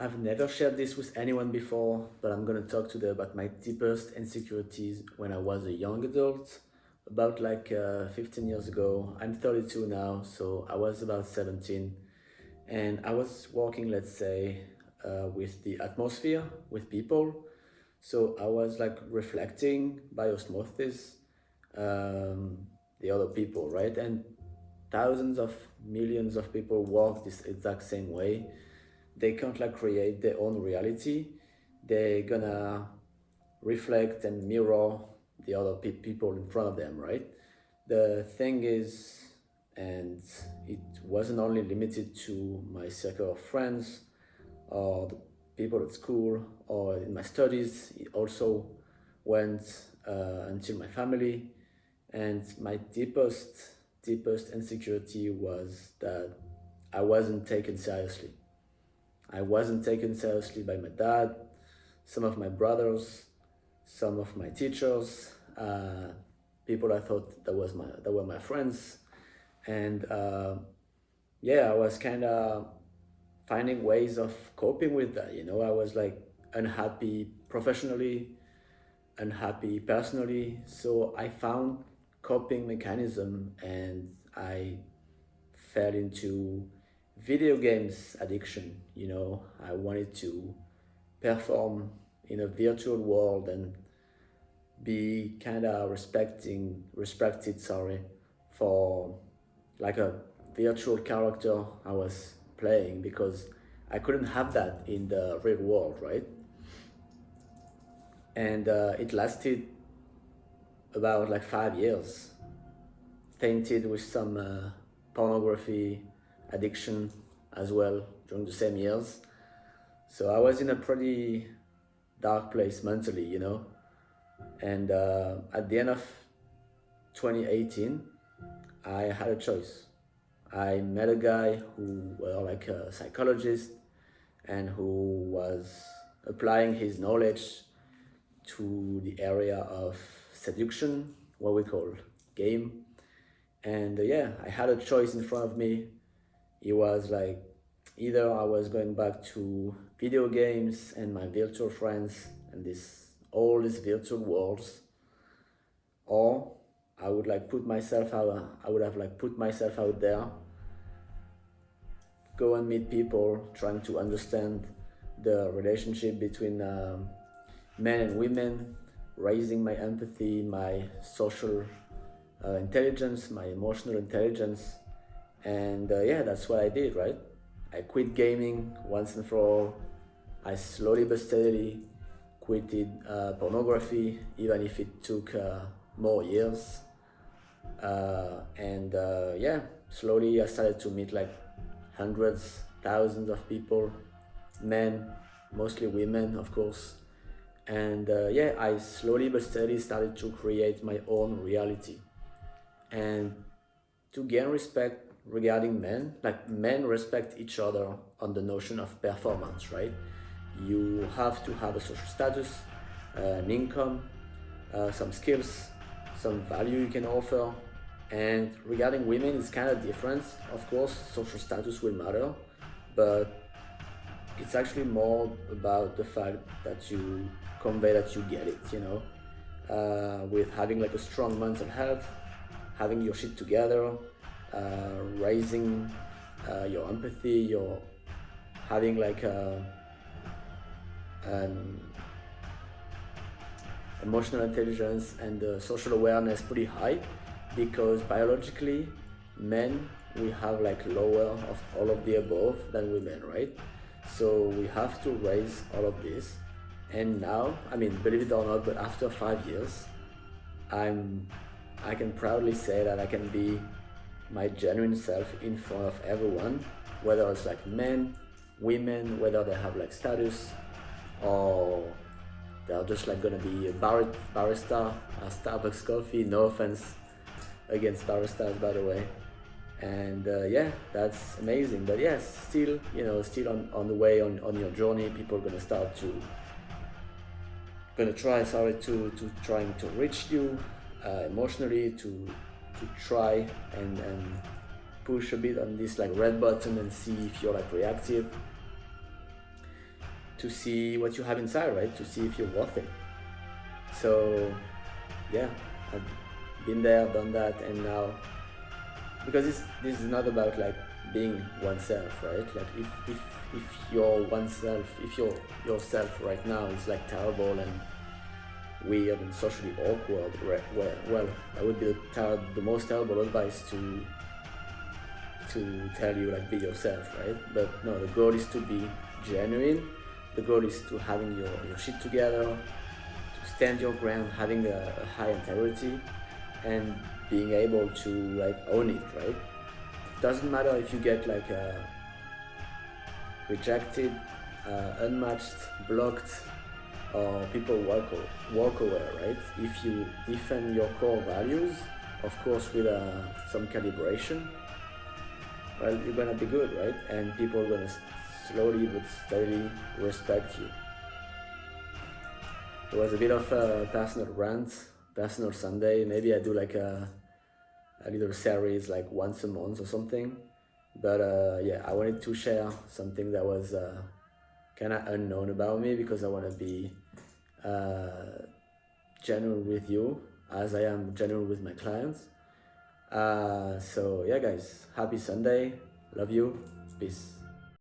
I've never shared this with anyone before, but I'm gonna talk today about my deepest insecurities when I was a young adult, about 15 years ago. I'm 32 now, so I was about 17, and I was working, let's say, with the atmosphere, with people. So I was like reflecting by osmosis um, the other people, right? And thousands of millions of people walk this exact same way. They can't like create their own reality. They're gonna reflect and mirror the other people in front of them, right? The thing is, and it wasn't only limited to my circle of friends or the people at school or in my studies, it also went until my family. And my deepest insecurity was that I wasn't taken seriously. I wasn't taken seriously by my dad, some of my brothers, some of my teachers, people I thought that were my friends, and yeah, I was kind of finding ways of coping with that. You know, I was like unhappy professionally, unhappy personally, so I found coping mechanism, and I fell into video games addiction. You know, I wanted to perform in a virtual world and be kind of respected, sorry, for like a virtual character I was playing, because I couldn't have that in the real world, right? And it lasted about like 5 years, tainted with some pornography addiction as well during the same years. So I was in a pretty dark place mentally, you know. And at the end of 2018, I had a choice. I met a guy who was like a psychologist and who was applying his knowledge to the area of seduction, what we call game. And yeah, I had a choice in front of me. It was like either I was going back to video games and my virtual friends and all these virtual worlds, or I would like put myself out. I would have like put myself out there, go and meet people, trying to understand the relationship between men and women, raising my empathy, my social intelligence, my emotional intelligence, and yeah, that's what I did, right? I quit gaming once and for all. I slowly but steadily quitted pornography, even if it took more years. And yeah, slowly I started to meet like hundreds, thousands of people, men, mostly women, of course. And yeah, I slowly but steadily started to create my own reality. And to gain respect regarding men, like men respect each other on the notion of performance, right? You have to have a social status, an income, some skills, some value you can offer. And regarding women, it's kind of different. Of course, social status will matter, but it's actually more about the fact that you convey that you get it, you know, with having like a strong mental health, having your shit together, raising your empathy, your having like an emotional intelligence and social awareness pretty high, because biologically men, we have like lower of all of the above than women, right? So we have to raise all of this. And now, I mean, believe it or not, but after 5 years, I can proudly say that I can be my genuine self in front of everyone, whether it's like men, women, whether they have like status, or they're just like gonna be a barista at Starbucks coffee. No offense against baristas, by the way. And yeah, that's amazing. But yes, still, you know, still on the way on your journey, people are gonna try, sorry, to trying to reach you emotionally, to try and push a bit on this like red button and see if you're like reactive. to see what you have inside, right? To see if you're worth it. So yeah, I've been there, done that, and now, because this is not about like being oneself, right? Like if you're oneself, if you're yourself right now is like terrible and weird and socially awkward, right? Well, that would be the most terrible advice to tell you, like, be yourself, right? But no, the goal is to be genuine. The goal is to having your shit together, to stand your ground, having a high integrity, and being able to like own it, right? Doesn't matter if you get like rejected, unmatched, blocked, or people walk away, right? If you defend your core values, of course with some calibration, well, you're gonna be good, right? And people are gonna slowly but steadily respect you. It was a bit of a personal rant, personal Sunday. Maybe I do like a little series like once a month or something. But yeah, I wanted to share something that was kind of unknown about me, because I want to be genuine with you as I am genuine with my clients. So yeah, guys, happy Sunday. Love you. Peace.